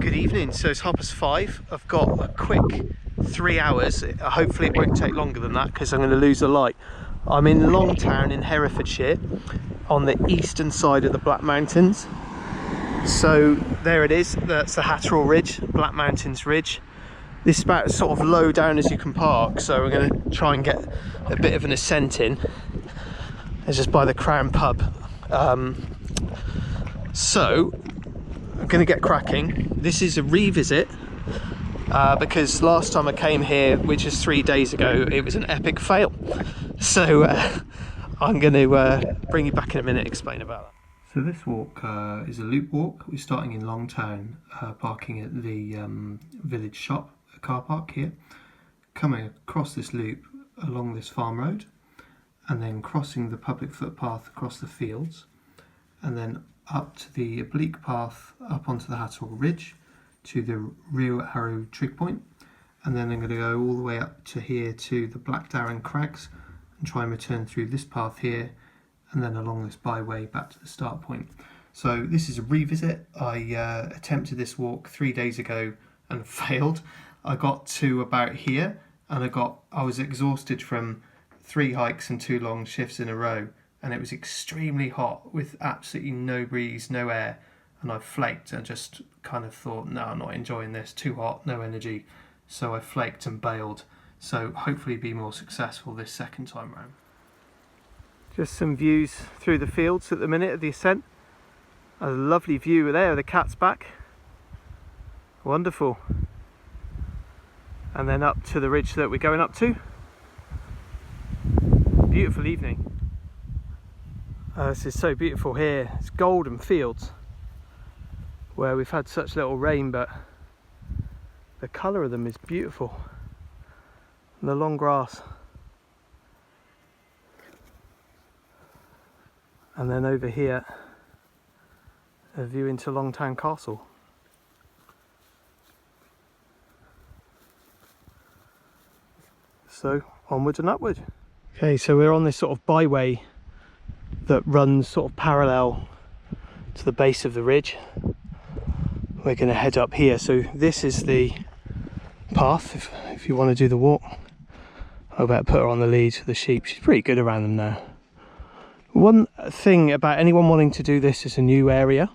Good evening, so it's 5:30. I've got a quick 3 hours. Hopefully it won't take longer than that because I'm going to lose the light. I'm in Longtown in Herefordshire on the eastern side of the Black Mountains. So there it is, that's the Hatterrall Ridge, Black Mountains Ridge. This is about as sort of low down as you can park, so we're going to try and get a bit of an ascent in. It's just by the Crown pub. So I'm going to get cracking. This is a revisit because last time I came here, which is 3 days ago, it was an epic fail. So I'm going to bring you back in a minute and explain about that. So this walk is a loop walk. We're starting in Longtown, parking at the village shop car park here, coming across this loop along this farm road, and then crossing the public footpath across the fields, and then up to the oblique path up onto the Hatterrall Ridge to the Rhiw Arw Trig point, and then I'm going to go all the way up to here to the Black Darren Crags and try and return through this path here and then along this byway back to the start point. So this is a revisit. I attempted this walk 3 days ago and failed. I got to about here and I was exhausted from 3 hikes and 2 long shifts in a row, and it was extremely hot with absolutely no breeze, no air, and I flaked and just kind of thought, no, I'm not enjoying this, too hot, no energy. So I flaked and bailed. So hopefully be more successful this second time round. Just some views through the fields at the minute of the ascent. A lovely view there of the cat's back. Wonderful. And then up to the ridge that we're going up to. Beautiful evening. This is so beautiful here. It's golden fields where we've had such little rain, but the colour of them is beautiful. And the long grass. And then over here, a view into Longtown Castle. So onwards and upward. Okay, so we're on this sort of byway that runs sort of parallel to the base of the ridge. We're going to head up here. So this is the path if you want to do the walk. I better put her on the lead for the sheep. She's pretty good around them now. One thing about anyone wanting to do this as a new area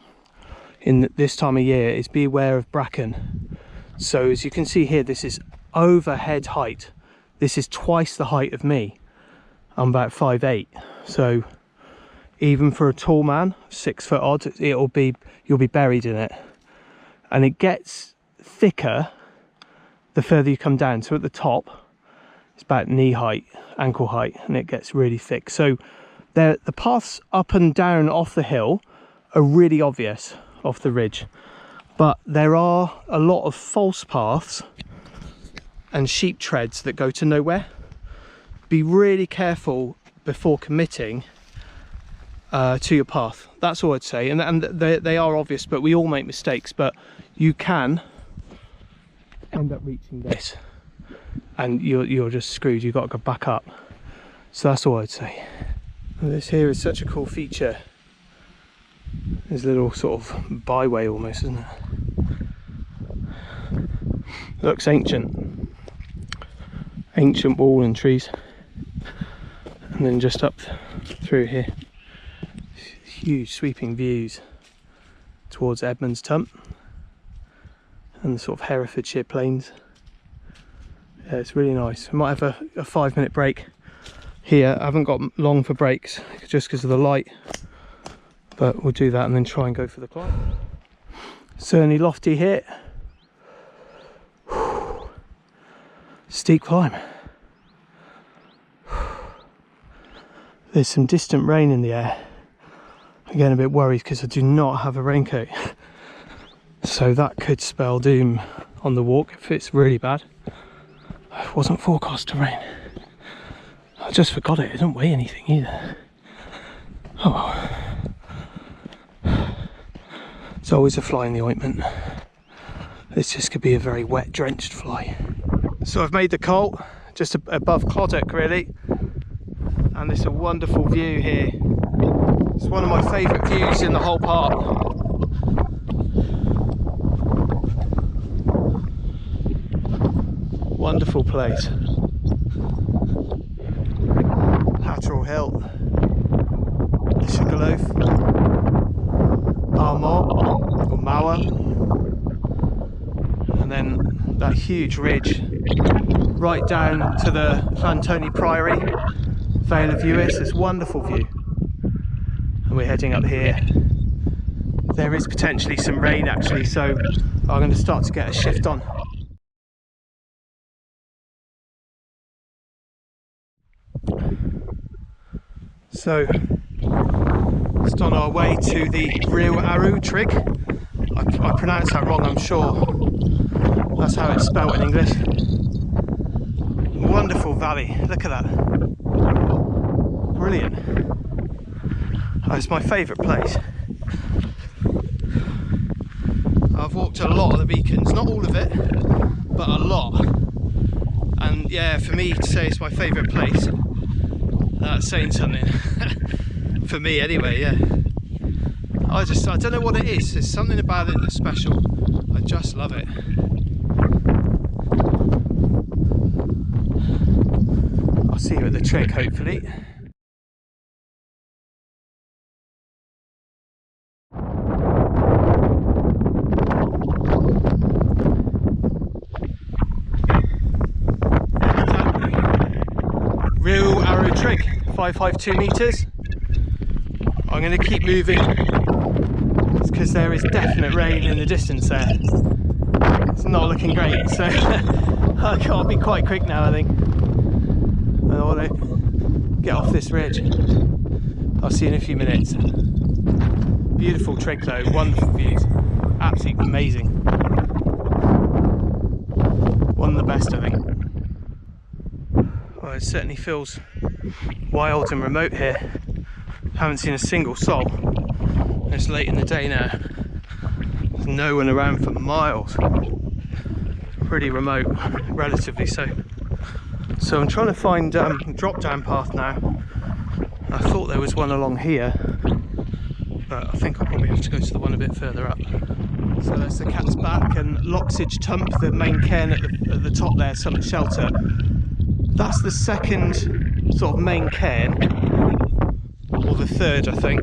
in this time of year is be aware of bracken. So as you can see here, this is overhead height. This is twice the height of me. I'm about 5'8", so even for a tall man, 6 foot odd, you'll be buried in it. And it gets thicker the further you come down. So at the top, it's about knee height, ankle height, and it gets really thick. So the paths up and down off the hill are really obvious off the ridge, but there are a lot of false paths and sheep treads that go to nowhere. Be really careful before committing to your path. That's all I'd say. And they are obvious, but we all make mistakes. But you can end up reaching this, and you're just screwed. You've got to go back up. So that's all I'd say. And this here is such a cool feature. There's a little sort of byway almost, isn't it? Looks ancient. Ancient wall and trees. And then just up through here, huge sweeping views towards Edmondstump and the sort of Herefordshire plains. Yeah, it's really nice. We might have a 5-minute break here. I haven't got long for breaks just because of the light, but we'll do that and then try and go for the climb. Certainly lofty here. Steep climb. There's some distant rain in the air. I'm getting a bit worried because I do not have a raincoat. So that could spell doom on the walk if it's really bad. It wasn't forecast to rain. I just forgot it. It didn't weigh anything either. Oh. It's always a fly in the ointment. This just could be a very wet, drenched fly. So I've made the colt just above Cloddock really. And it's a wonderful view here. It's one of my favourite views in the whole park. Wonderful place. Hatterrall Hill, the Sugarloaf, Armagh or Mower, and then that huge ridge right down to the Llantoni Priory, Vale of Ewis. This wonderful view. And we're heading up here. There is potentially some rain actually, so I'm going to start to get a shift on. So, just on our way to the Rhiw Arw Trig. I pronounced that wrong, I'm sure. That's how it's spelled in English. Wonderful valley, look at that. Brilliant. Oh, it's my favourite place. I've walked a lot of the beacons, not all of it, but a lot. And yeah, for me to say it's my favourite place, that's saying something. For me anyway, yeah. I don't know what it is, there's something about it that's special. I just love it. I'll see you at the Trig hopefully. Rhiw Arw Trig, 552 metres. I'm going to keep moving because there is definite rain in the distance there. It's not looking great, so I can't be quite quick now, I think. I want to get off this ridge. I'll see you in a few minutes. Beautiful Trig though, wonderful views, absolutely amazing. One of the best, I think. Well, it certainly feels wild and remote here. Haven't seen a single soul. It's late in the day now. There's no one around for miles. Pretty remote, relatively so. So I'm trying to find a drop down path now. I thought there was one along here, but I think I'll probably have to go to the one a bit further up. So there's the Cat's Back and Loxidge Tump, the main cairn at the top there, Summit Shelter. That's the second sort of main cairn, or the third I think,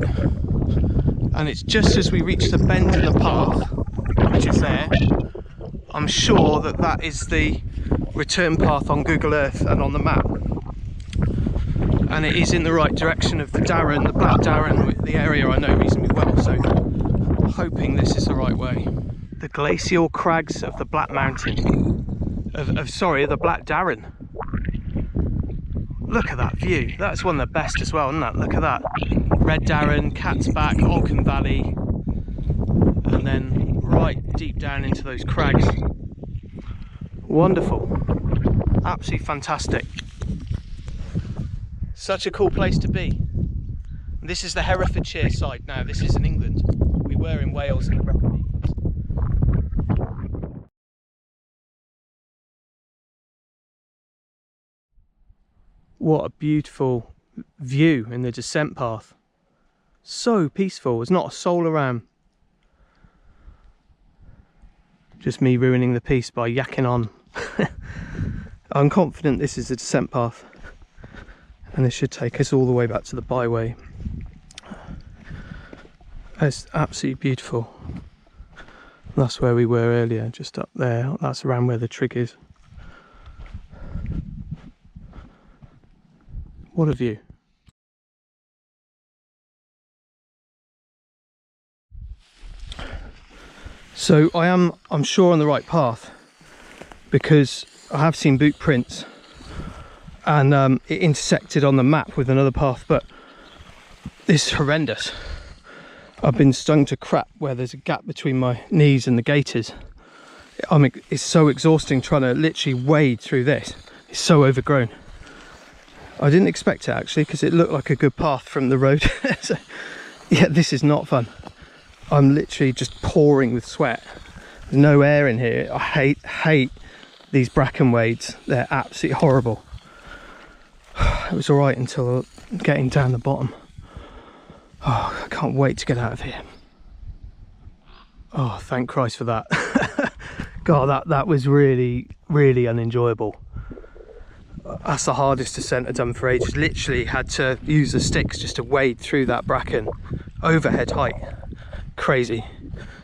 and it's just as we reach the bend in the path, which is there. I'm sure that that is the return path on Google Earth and on the map, and it is in the right direction of the Darren, the Black Darren, the area I know reasonably well, so I'm hoping this is the right way. The glacial crags of the Black Mountain, the Black Darren. Look at that view, that's one of the best as well, isn't that? Look at that. Red Darren, Cat's Back, Olcan Valley, and then right deep down into those crags. Wonderful, absolutely fantastic. Such a cool place to be. This is the Herefordshire side now, this is in England. We were in Wales in the Brecon Beacons. What a beautiful view in the descent path. So peaceful, there's not a soul around. Just me ruining the piece by yakking on. I'm confident this is the descent path, and this should take us all the way back to the byway. It's absolutely beautiful. That's where we were earlier, just up there. That's around where the Trig is. What a view. So I'm sure on the right path, because I have seen boot prints and it intersected on the map with another path, but this is horrendous. I've been stung to crap where there's a gap between my knees and the gaiters. I mean, it's so exhausting trying to literally wade through this. It's so overgrown. I didn't expect it actually, because it looked like a good path from the road. So, yeah, this is not fun. I'm literally just pouring with sweat. There's no air in here. I hate these bracken wades. They're absolutely horrible. It was all right until getting down the bottom. Oh, I can't wait to get out of here. Oh, thank Christ for that. God, that was really, really unenjoyable. That's the hardest descent I've done for ages. Literally had to use the sticks just to wade through that bracken, overhead height. Crazy.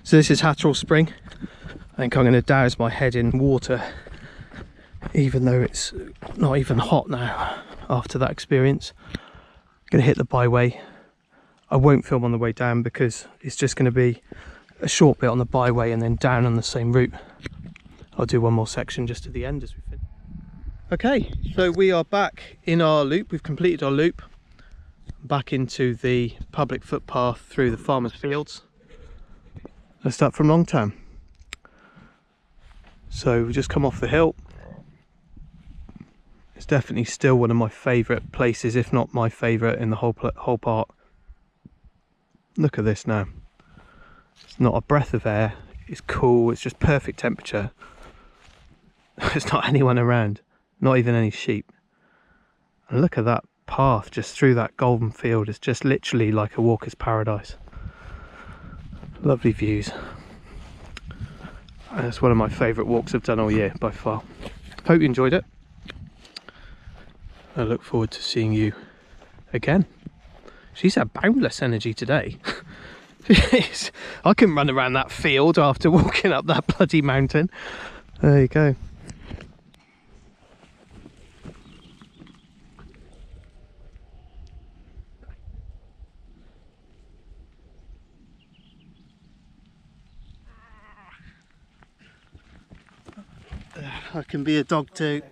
So this is Hatterrall Spring. I think I'm going to douse my head in water, even though it's not even hot now after that experience. I'm going to hit the byway. I won't film on the way down because it's just going to be a short bit on the byway and then down on the same route. I'll do one more section just at the end as we finish. Okay, so we are back in our loop. We've completed our loop. Back into the public footpath through the farmers' fields. Let's start from Longtown. So we just come off the hill. It's definitely still one of my favourite places, if not my favourite in the whole park. Look at this now. It's not a breath of air. It's cool. It's just perfect temperature. There's not anyone around. Not even any sheep. And look at that path just through that golden field. It's just literally like a walker's paradise. Lovely views. And it's one of my favourite walks I've done all year by far. Hope you enjoyed it. I look forward to seeing you again. She's had boundless energy today. Jeez, I can run around that field after walking up that bloody mountain. There you go. I can be a dog too.